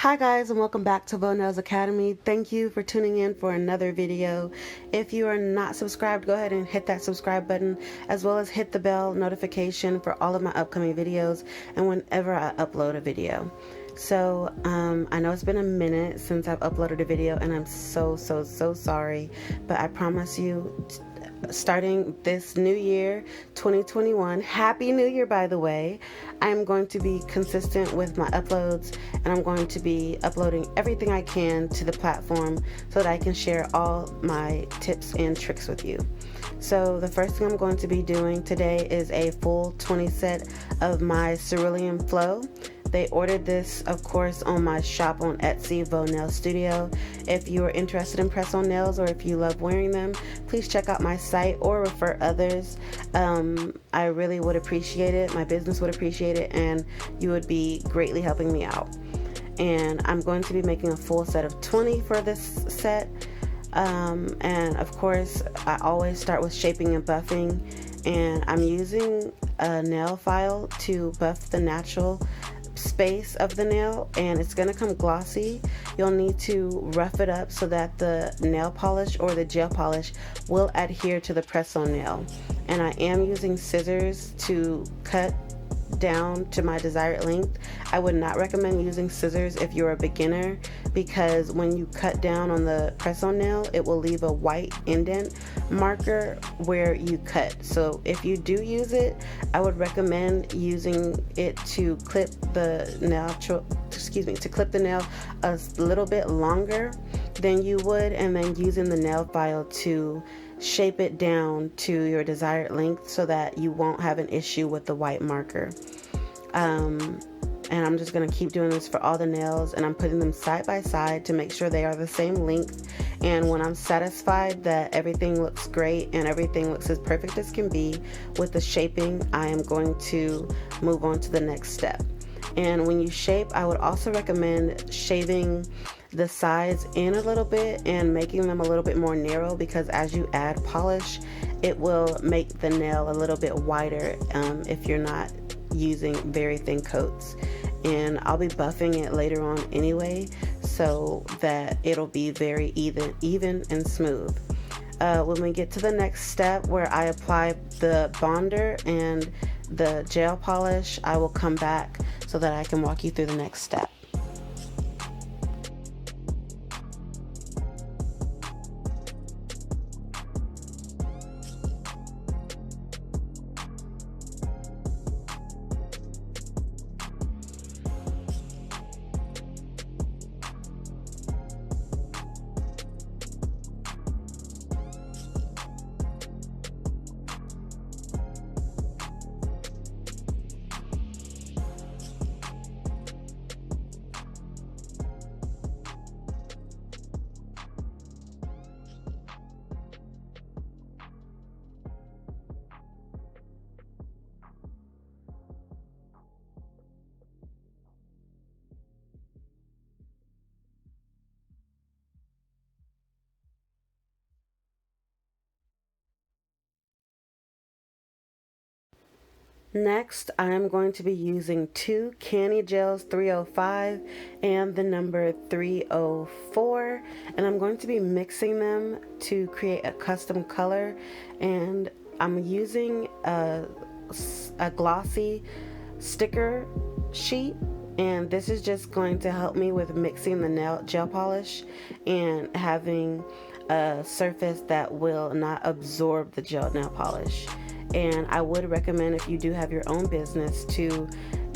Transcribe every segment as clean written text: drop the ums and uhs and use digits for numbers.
Hi guys, and welcome back to VoNailz Academy. Thank you for tuning in for another video. If you are not subscribed, go ahead and hit that subscribe button, as well as hit the bell notification for all of my upcoming videos and whenever I upload a video. So I know it's been a minute since I've uploaded a video, and I'm so sorry, but I promise you, starting this new year 2021, happy new year by the way, I'm going to be consistent with my uploads, and I'm going to be uploading everything I can to the platform so that I can share all my tips and tricks with you. So the first thing I'm going to be doing today is a full 20 set of my Cerulean Flow. They ordered this, of course, on my shop on Etsy, VoNailzStudio. If you are interested in press-on nails, or if you love wearing them, please check out my site or refer others. I really would appreciate it. My business would appreciate it, and you would be greatly helping me out. And I'm going to be making a full set of 20 for this set. And of course, I always start with shaping and buffing, and I'm using a nail file to buff the natural space of the nail, and it's going to come glossy. You'll need to rough it up so that the nail polish or the gel polish will adhere to the press-on nail. And I am using scissors to cut down to my desired length. I would not recommend using scissors if you're a beginner, because when you cut down on the press-on nail, it will leave a white indent marker where you cut. So if you do use it, I would recommend using it to clip the nail, to clip the nail a little bit longer than you would, and then using the nail file to shape it down to your desired length so that you won't have an issue with the white marker. And I'm just going to keep doing this for all the nails, and I'm putting them side by side to make sure they are the same length. And when I'm satisfied that everything looks great and everything looks as perfect as can be with the shaping, I am going to move on to the next step. And when you shape, I would also recommend shaving the sides in a little bit and making them a little bit more narrow, because as you add polish, it will make the nail a little bit wider if you're not using very thin coats. And I'll be buffing it later on anyway, so that it'll be very even and smooth. When we get to the next step where I apply the bonder and the gel polish, I will come back so that I can walk you through the next step. Next, I am going to be using two Candy Gels 305 and the number 304, and I'm going to be mixing them to create a custom color. And I'm using a glossy sticker sheet, and this is just going to help me with mixing the nail gel polish and having a surface that will not absorb the gel nail polish. And I would recommend, if you do have your own business, to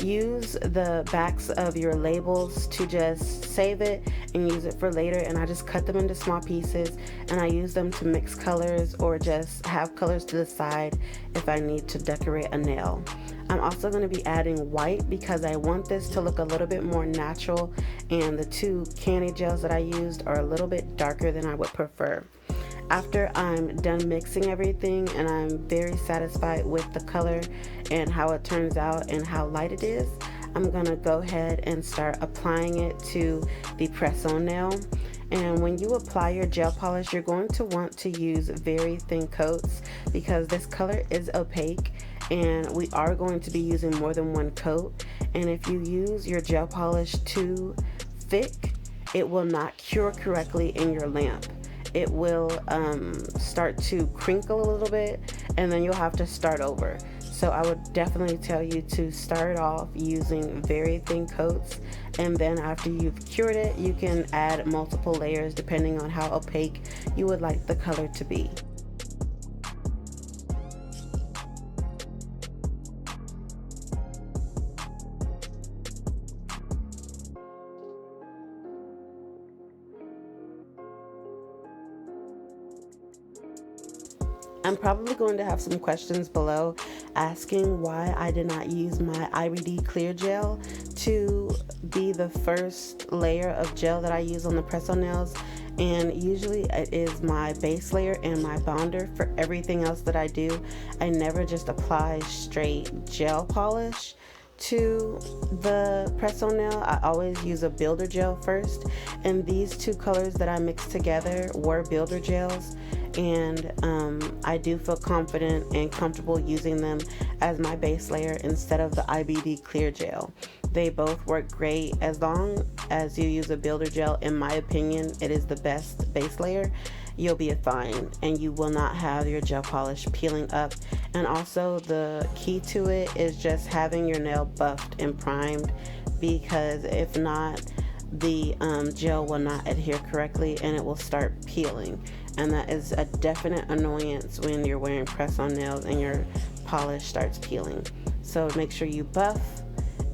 use the backs of your labels to just save it and use it for later. And I just cut them into small pieces, and I use them to mix colors or just have colors to the side if I need to decorate a nail. I'm also going to be adding white because I want this to look a little bit more natural, and the two candy gels that I used are a little bit darker than I would prefer. After I'm done mixing everything and I'm very satisfied with the color and how it turns out and how light it is, I'm gonna go ahead and start applying it to the press-on nail. And when you apply your gel polish, you're going to want to use very thin coats because this color is opaque, and we are going to be using more than one coat. And if you use your gel polish too thick, it will not cure correctly in your lamp. It will start to crinkle a little bit, and then you'll have to start over. So I would definitely tell you to start off using very thin coats, and then after you've cured it, you can add multiple layers depending on how opaque you would like the color to be. I'm probably going to have some questions below asking why I did not use my IBD clear gel to be the first layer of gel that I use on the press-on nails. And usually it is my base layer and my bonder for everything else that I do. I never just apply straight gel polish to the press-on nail. I always use a builder gel first, and these two colors that I mixed together were builder gels, and I do feel confident and comfortable using them as my base layer instead of the IBD clear gel. They both work great as long as you use a builder gel. In my opinion, it is the best base layer. You'll be fine, and you will not have your gel polish peeling up. And also the key to it is just having your nail buffed and primed, because if not, the gel will not adhere correctly and it will start peeling, and that is a definite annoyance when you're wearing press-on nails and your polish starts peeling. So make sure you buff,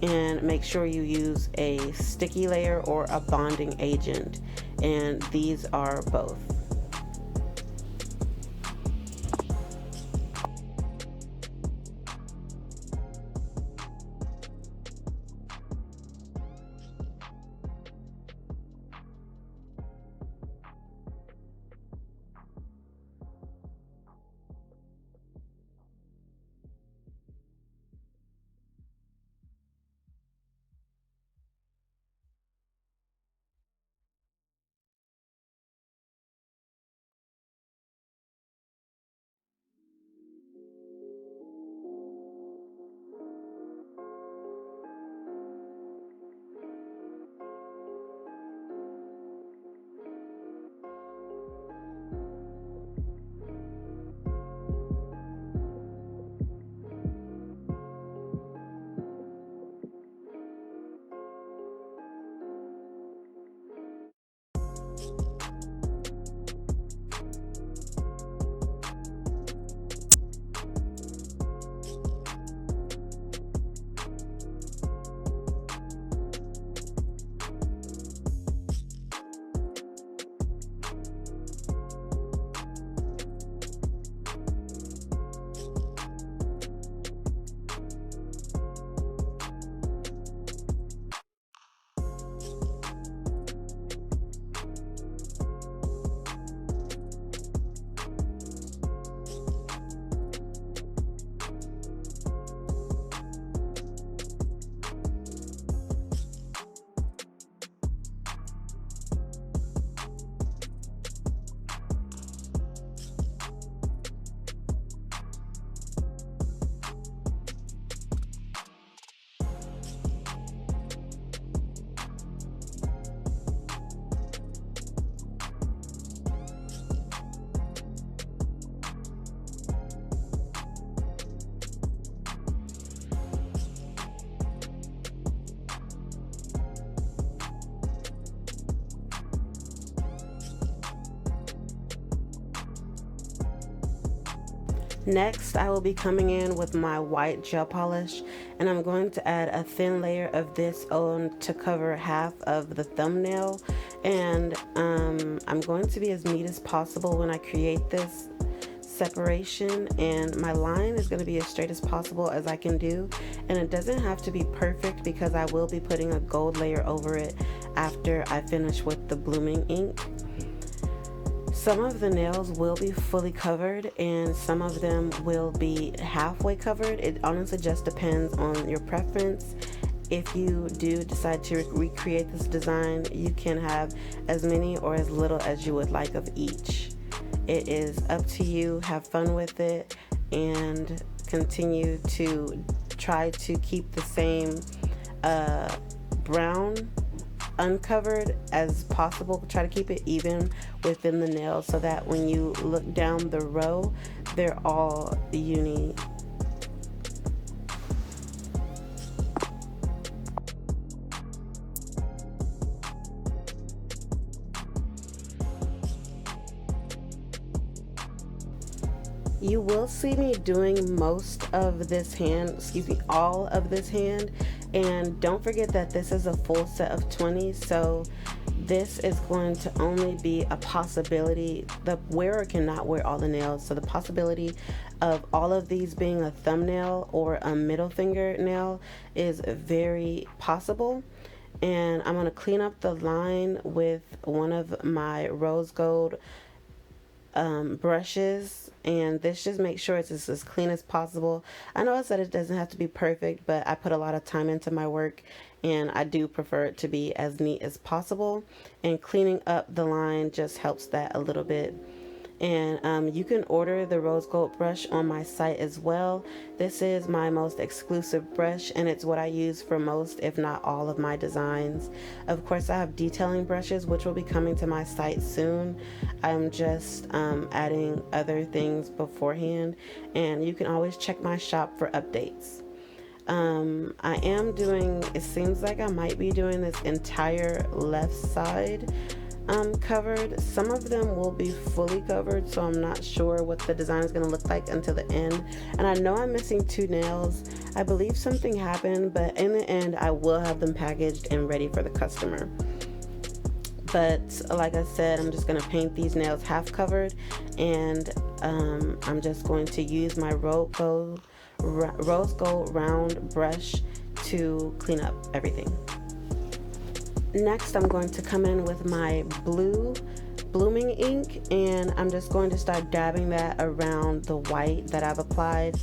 and make sure you use a sticky layer or a bonding agent, and these are both. Next, I will be coming in with my white gel polish, and I'm going to add a thin layer of this on to cover half of the thumbnail. And I'm going to be as neat as possible when I create this separation, and my line is going to be as straight as possible as I can do, and it doesn't have to be perfect because I will be putting a gold layer over it after I finish with the blooming ink. Some of the nails will be fully covered and some of them will be halfway covered. It honestly just depends on your preference. If you do decide to recreate this design, you can have as many or as little as you would like of each. It is up to you. Have fun with it and continue to try to keep the same brown uncovered as possible. Try to keep it even within the nail so that when you look down the row, they're all uni. You will see me doing most of this hand, excuse me, all of this hand. And don't forget that this is a full set of 20, so this is going to only be a possibility. The wearer cannot wear all the nails, so the possibility of all of these being a thumbnail or a middle finger nail is very possible. And I'm going to clean up the line with one of my rose gold brushes, and this just makes sure it's as clean as possible. I know I said it doesn't have to be perfect, but I put a lot of time into my work and I do prefer it to be as neat as possible, and cleaning up the line just helps that a little bit. And you can order the rose gold brush on my site as well. This is my most exclusive brush, and it's what I use for most, if not all, of my designs. Of course, I have detailing brushes which will be coming to my site soon. I'm just adding other things beforehand, and you can always check my shop for updates. I am doing, it seems like I might be doing this entire left side covered. Some of them will be fully covered, so I'm not sure what the design is going to look like until the end. And I know I'm missing 2 nails. I believe something happened, but in the end I will have them packaged and ready for the customer. But like I said, I'm just going to paint these nails half covered, and I'm just going to use my rose gold round brush to clean up everything. Next, I'm going to come in with my blue blooming ink, and I'm just going to start dabbing that around the white that I've applied,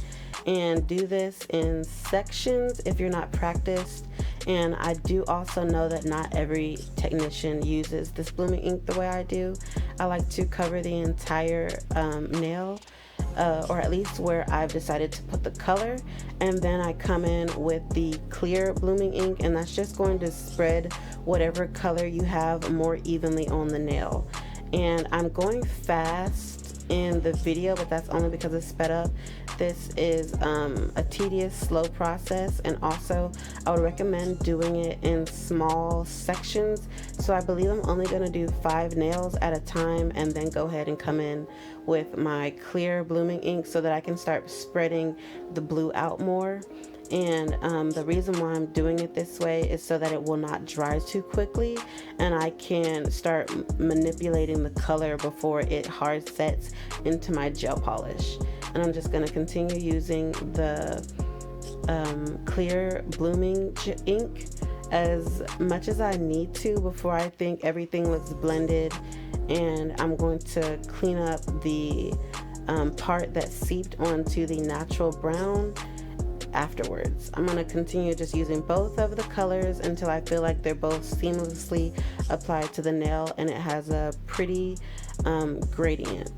and do this in sections if you're not practiced. And I do also know that not every technician uses this blooming ink the way I do. I like to cover the entire nail, or at least where I've decided to put the color, and then I come in with the clear blooming ink, and that's just going to spread whatever color you have more evenly on the nail. And I'm going fast in the video, but that's only because it's sped up. This is a tedious, slow process, and also I would recommend doing it in small sections. So I believe I'm only going to do 5 nails at a time, and then go ahead and come in with my clear blooming ink so that I can start spreading the blue out more. And the reason why I'm doing it this way is so that it will not dry too quickly, and I can start manipulating the color before it hard sets into my gel polish. And I'm just going to continue using the clear blooming ink as much as I need to before I think everything looks blended. And I'm going to clean up the part that seeped onto the natural brown afterwards. I'm going to continue just using both of the colors until I feel like they're both seamlessly applied to the nail and it has a pretty gradient.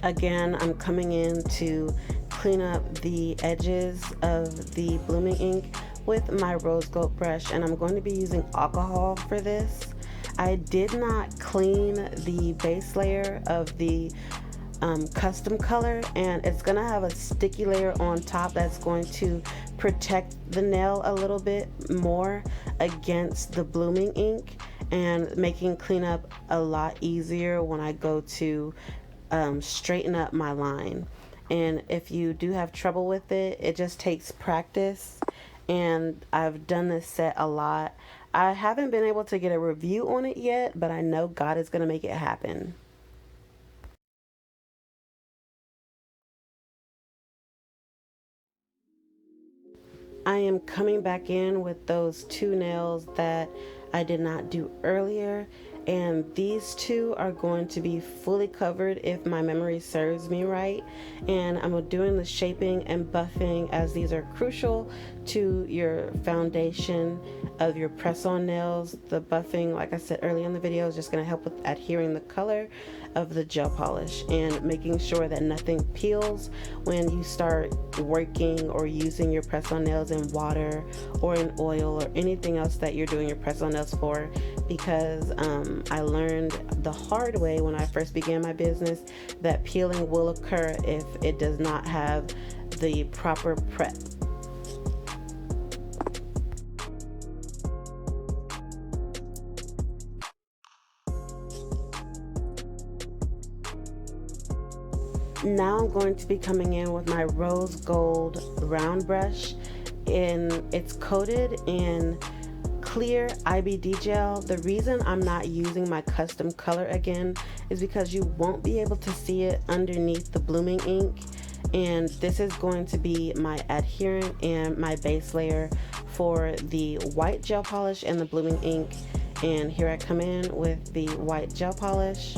Again, I'm coming in to clean up the edges of the blooming ink with my rose gold brush, and I'm going to be using alcohol for this. I did not clean the base layer of the custom color, and it's going to have a sticky layer on top that's going to protect the nail a little bit more against the blooming ink, and making cleanup a lot easier when I go to straighten up my line. And if you do have trouble with it, it just takes practice, and I've done this set a lot. I haven't been able to get a review on it yet, but I know God is going to make it happen. I am coming back in with those 2 nails that I did not do earlier, and these two are going to be fully covered if my memory serves me right. And I'm doing the shaping and buffing, as these are crucial to your foundation of your press-on nails. The buffing, like I said earlier in the video, is just going to help with adhering the color of the gel polish and making sure that nothing peels when you start working or using your press-on nails in water or in oil or anything else that you're doing your press-on nails for. Because I learned the hard way when I first began my business that peeling will occur if it does not have the proper prep. Now I'm going to be coming in with my rose gold round brush, and it's coated in clear IBD gel. The reason I'm not using my custom color again is because you won't be able to see it underneath the blooming ink, and this is going to be my adherent and my base layer for the white gel polish and the blooming ink. And here I come in with the white gel polish.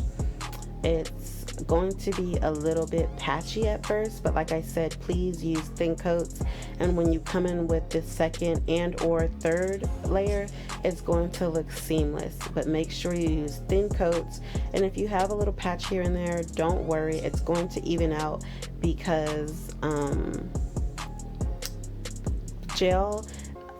It's going to be a little bit patchy at first, but like I said, please use thin coats, and when you come in with the second and or third layer, it's going to look seamless. But make sure you use thin coats, and if you have a little patch here and there, don't worry, it's going to even out, because gel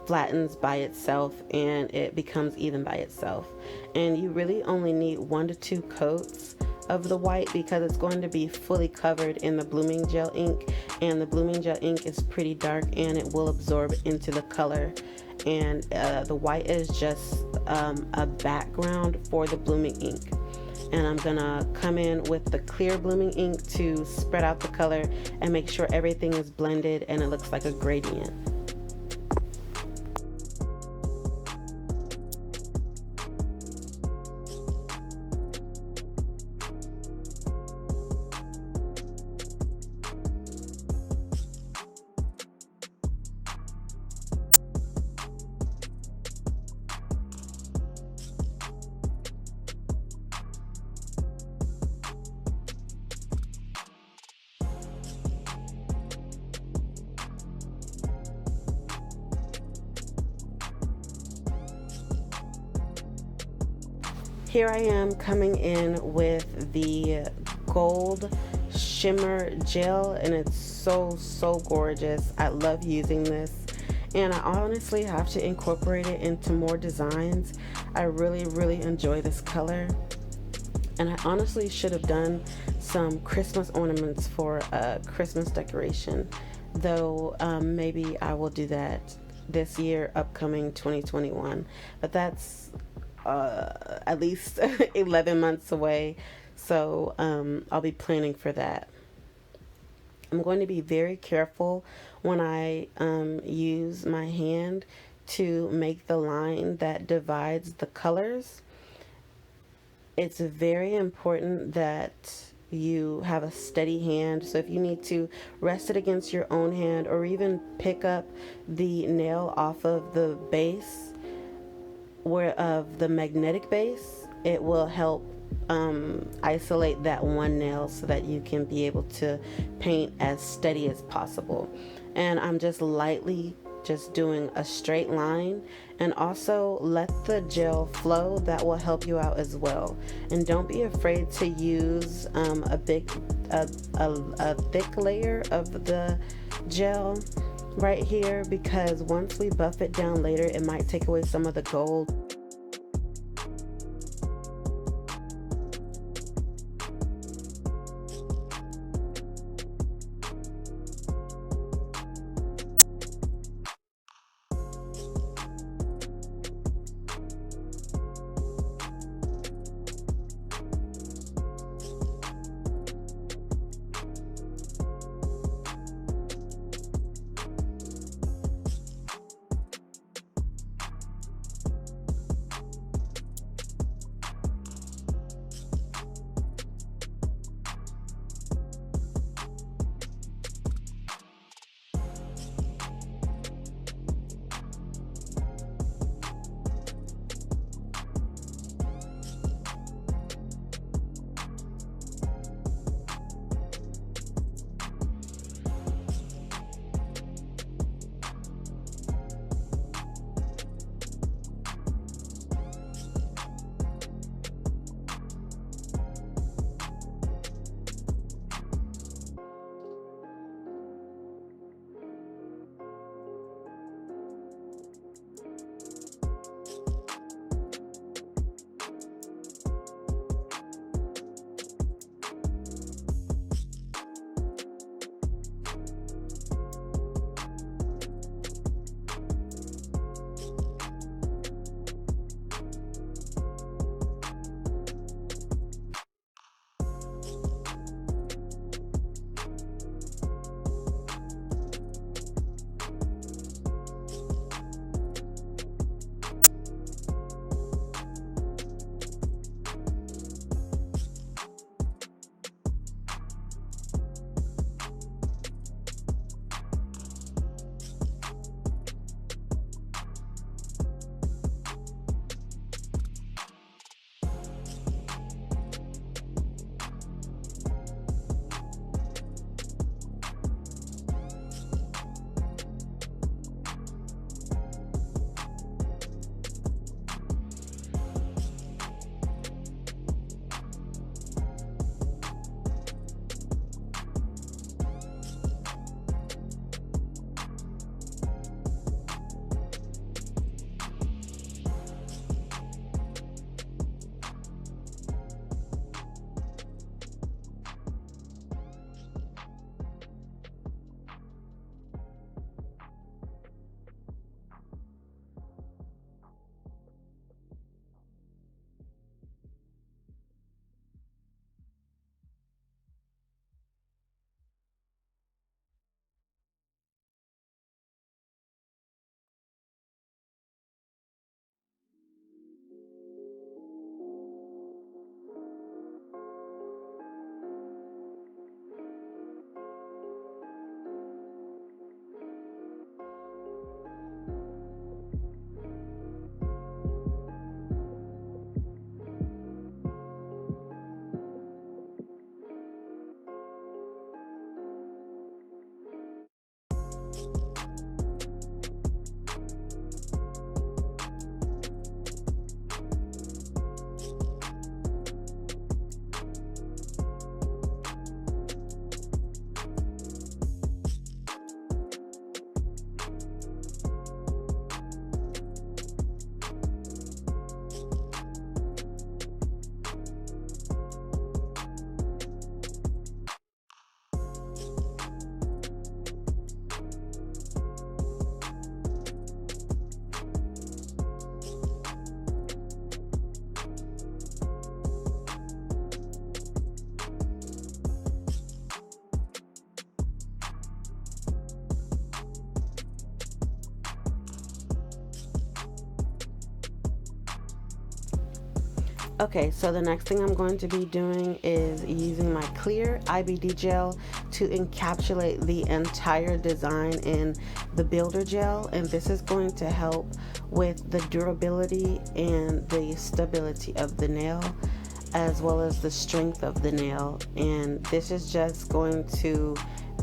flattens by itself and it becomes even by itself. And you really only need 1 to 2 coats of the white, because it's going to be fully covered in the blooming gel ink, and the blooming gel ink is pretty dark and it will absorb into the color. And the white is just a background for the blooming ink. And I'm gonna come in with the clear blooming ink to spread out the color and make sure everything is blended and it looks like a gradient. Here I am coming in with the gold Shimmer Gel, and it's so gorgeous. I love using this, and I honestly have to incorporate it into more designs. I really enjoy this color, and I honestly should have done some Christmas ornaments for a Christmas decoration, though maybe I will do that this year, upcoming 2021, but that's at least 11 months away, so I'll be planning for that. I'm going to be very careful when I use my hand to make the line that divides the colors. It's very important that you have a steady hand, so if you need to rest it against your own hand or even pick up the nail off of the base of the magnetic base, it will help isolate that one nail so that you can be able to paint as steady as possible. And I'm just lightly just doing a straight line, and also let the gel flow. That will help you out as well. And don't be afraid to use a thick layer of the gel right here, because once we buff it down later, it might take away some of the gold. Okay, so the next thing I'm going to be doing is using my clear IBD gel to encapsulate the entire design in the builder gel, and this is going to help with the durability and the stability of the nail, as well as the strength of the nail. And this is just going to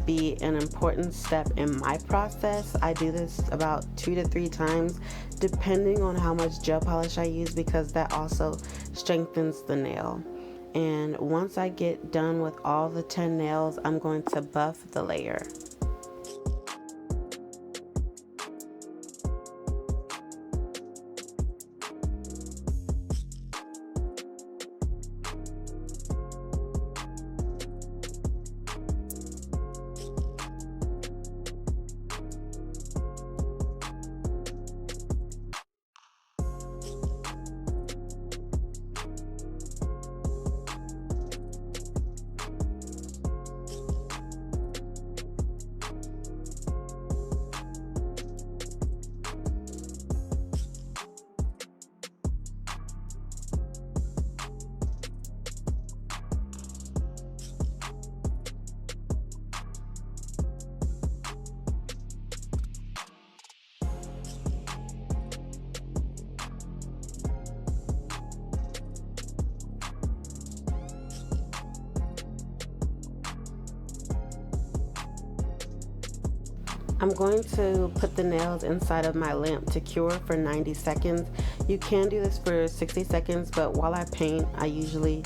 be an important step in my process. I do this about 2 to 3 times depending on how much gel polish I use, because that also strengthens the nail. And once I get done with all the 10 nails, I'm going to buff the layer. I'm going to put the nails inside of my lamp to cure for 90 seconds. You can do this for 60 seconds, but while I paint, I usually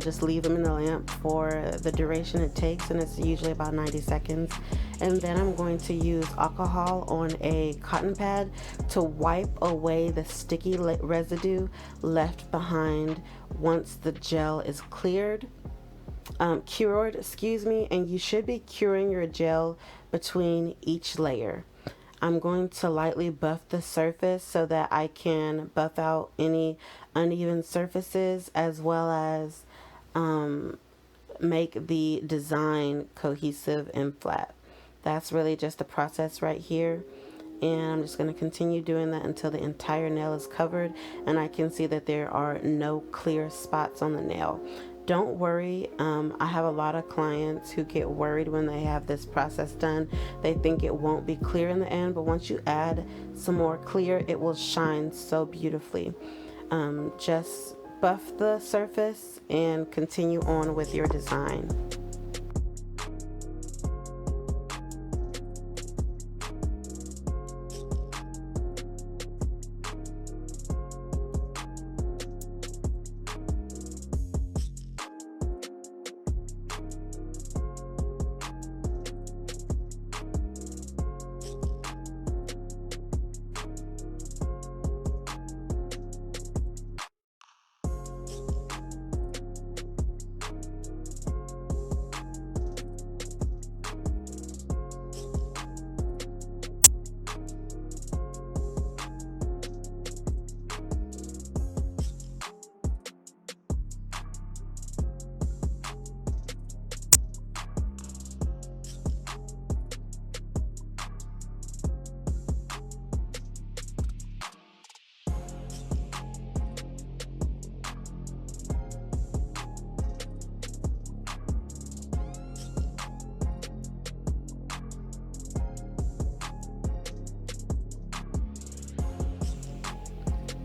just leave them in the lamp for the duration it takes, and it's usually about 90 seconds. And then I'm going to use alcohol on a cotton pad to wipe away the sticky residue left behind once the gel is cured, excuse me, and you should be curing your gel between each layer. I'm going to lightly buff the surface so that I can buff out any uneven surfaces, as well as make the design cohesive and flat. That's really just the process right here. And I'm just going to continue doing that until the entire nail is covered and I can see that there are no clear spots on the nail. Don't worry, I have a lot of clients who get worried when they have this process done. They think it won't be clear in the end, but once you add some more clear, it will shine so beautifully. Just buff the surface and continue on with your design.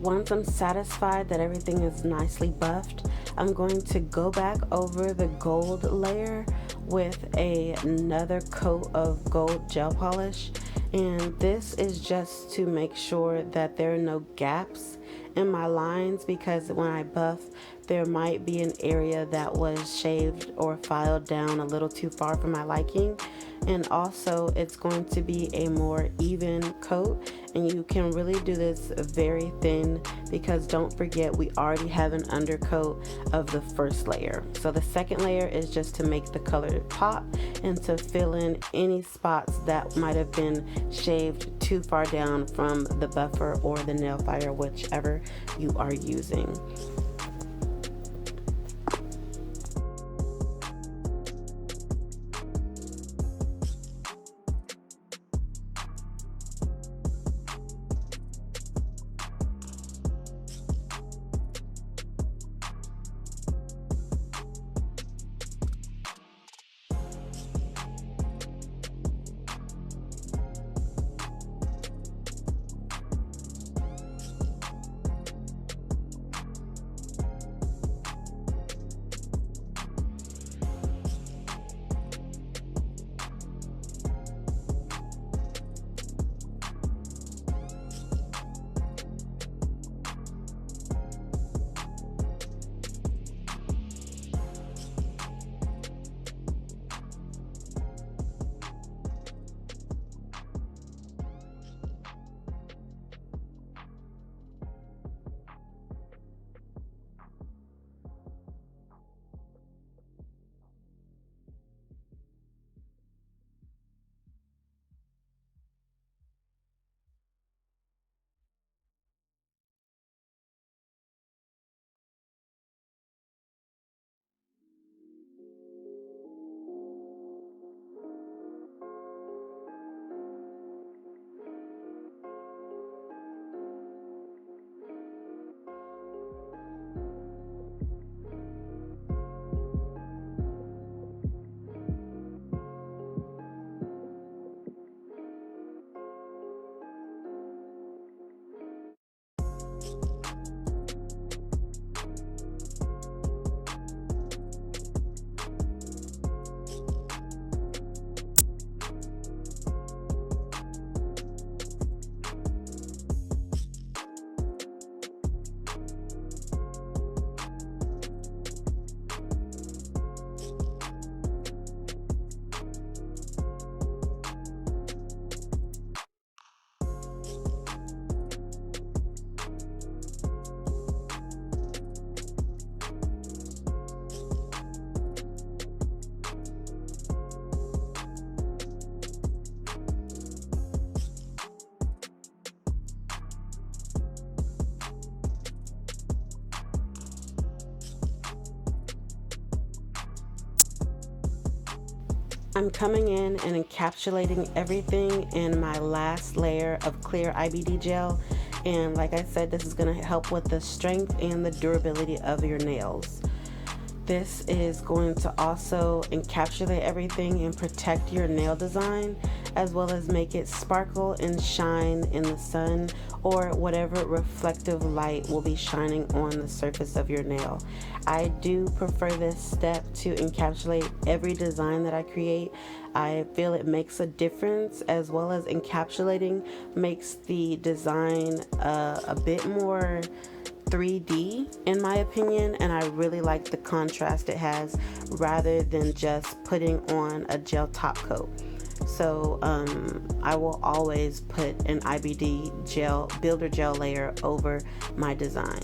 Once I'm satisfied that everything is nicely buffed, I'm going to go back over the gold layer with another coat of gold gel polish. And this is just to make sure that there are no gaps in my lines, because when I buff, there might be an area that was shaved or filed down a little too far for my liking. And also it's going to be a more even coat, and you can really do this very thin, because don't forget we already have an undercoat of the first layer. So the second layer is just to make the color pop and to fill in any spots that might have been shaved too far down from the buffer or the nail file, whichever you are using. I'm coming in and encapsulating everything in my last layer of clear IBD gel, and like I said, this is going to help with the strength and the durability of your nails. This is going to also encapsulate everything and protect your nail design, as well as make it sparkle and shine in the sun or whatever reflective light will be shining on the surface of your nail. I do prefer this step to encapsulate every design that I create. I feel it makes a difference, as well as encapsulating makes the design a bit more 3D in my opinion, and I really like the contrast it has rather than just putting on a gel top coat. So I will always put an IBD gel, builder gel layer over my design.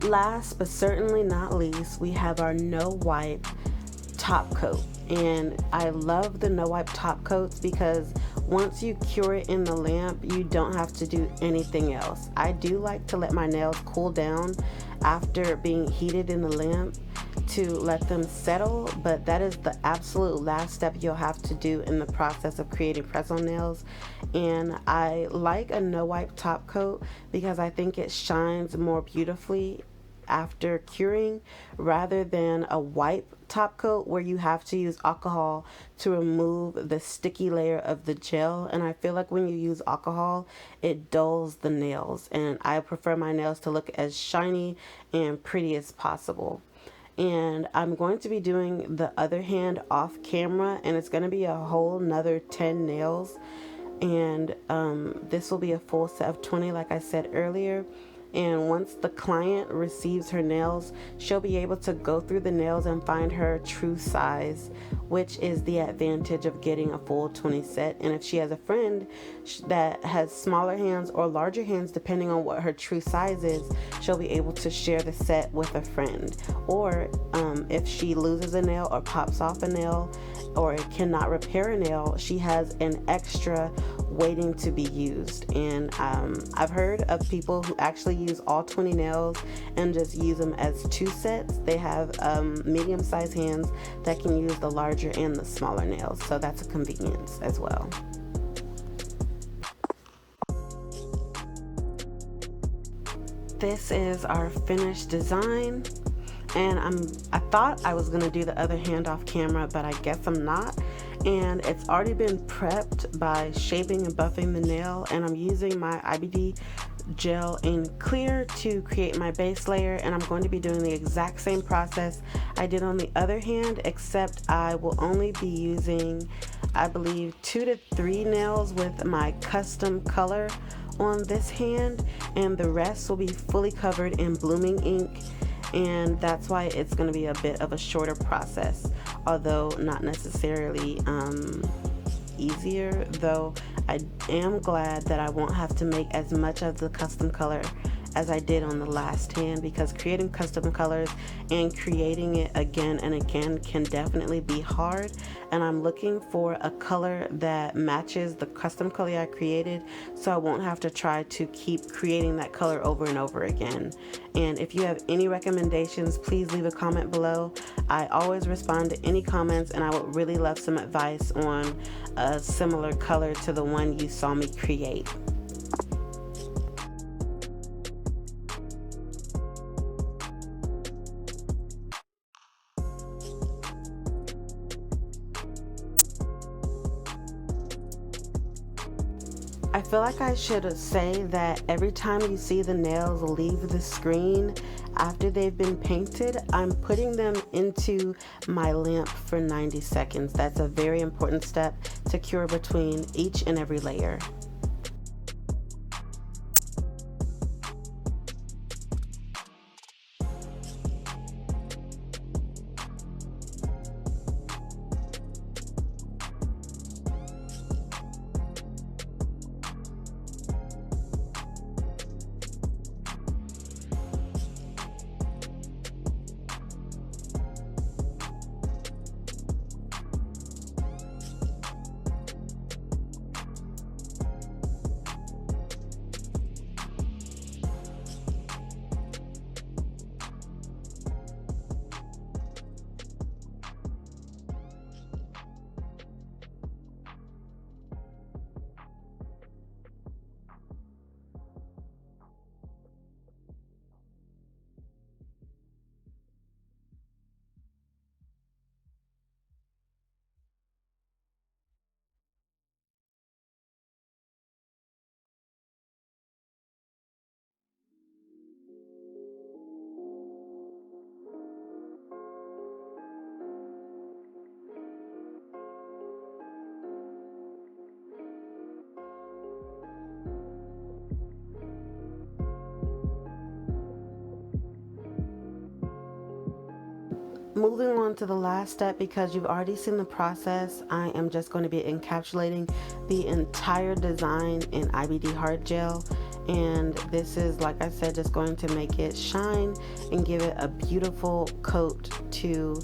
Last but certainly not least, we have our no wipe top coat, and I love the no wipe top coats because once you cure it in the lamp, you don't have to do anything else. I do like to let my nails cool down after being heated in the lamp to let them settle, but that is the absolute last step you'll have to do in the process of creating press-on nails. And I like a no wipe top coat because I think it shines more beautifully after curing rather than a wipe top coat where you have to use alcohol to remove the sticky layer of the gel. And I feel like when you use alcohol, it dulls the nails, and I prefer my nails to look as shiny and pretty as possible. And I'm going to be doing the other hand off camera, and it's going to be a whole nother 10 nails, and this will be a full set of 20 like I said earlier. And once the client receives her nails, she'll be able to go through the nails and find her true size, which is the advantage of getting a full 20 set. And if she has a friend that has smaller hands or larger hands, depending on what her true size is, she'll be able to share the set with a friend. Or if she loses a nail or pops off a nail or cannot repair a nail, she has an extra waiting to be used. And I've heard of people who actually use all 20 nails and just use them as 2 sets. They have medium-sized hands that can use the larger and the smaller nails, so that's a convenience as well. This is our finished design, and I thought I was gonna do the other hand off camera, but I guess I'm not. And it's already been prepped by shaping and buffing the nail, and I'm using my IBD gel in clear to create my base layer, and I'm going to be doing the exact same process I did on the other hand, except I will only be using, I believe, 2 to 3 nails with my custom color on this hand, and the rest will be fully covered in blooming ink. And that's why it's going to be a bit of a shorter process, although not necessarily easier, though I am glad that I won't have to make as much of the custom color as I did on the last hand, because creating custom colors and creating it again and again can definitely be hard, and I'm looking for a color that matches the custom color I created, so I won't have to try to keep creating that color over and over again. And if you have any recommendations, please leave a comment below. I always respond to any comments, and I would really love some advice on a similar color to the one you saw me create. I feel like I should say that every time you see the nails leave the screen after they've been painted, I'm putting them into my lamp for 90 seconds. That's a very important step to cure between each and every layer. Moving on to the last step, because you've already seen the process, I am just going to be encapsulating the entire design in IBD hard gel. And this is, like I said, just going to make it shine and give it a beautiful coat to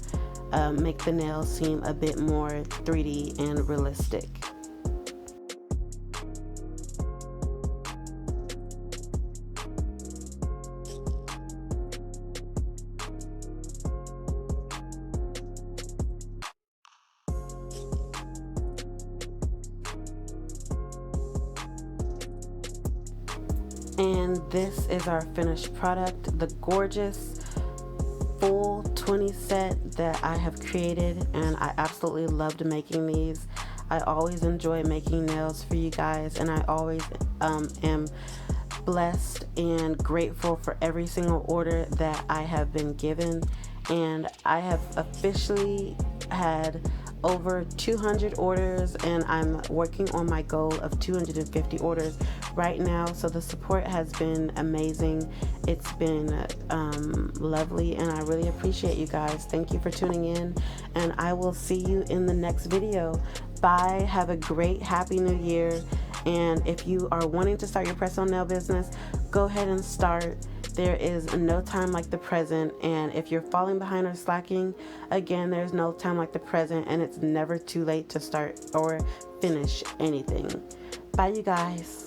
make the nails seem a bit more 3D and realistic. And this is our finished product, the gorgeous full 20 set that I have created, and I absolutely loved making these. I always enjoy making nails for you guys, and I always am blessed and grateful for every single order that I have been given. And I have officially had over 200 orders, and I'm working on my goal of 250 orders right now. So the support has been amazing. It's been lovely, and I really appreciate you guys. Thank you for tuning in, and I will see you in the next video. Bye. Have a great happy new year. And if you are wanting to start your press-on nail business, go ahead and start. There is no time like the present, and if you're falling behind or slacking, again, there's no time like the present, and it's never too late to start or finish anything. Bye, you guys.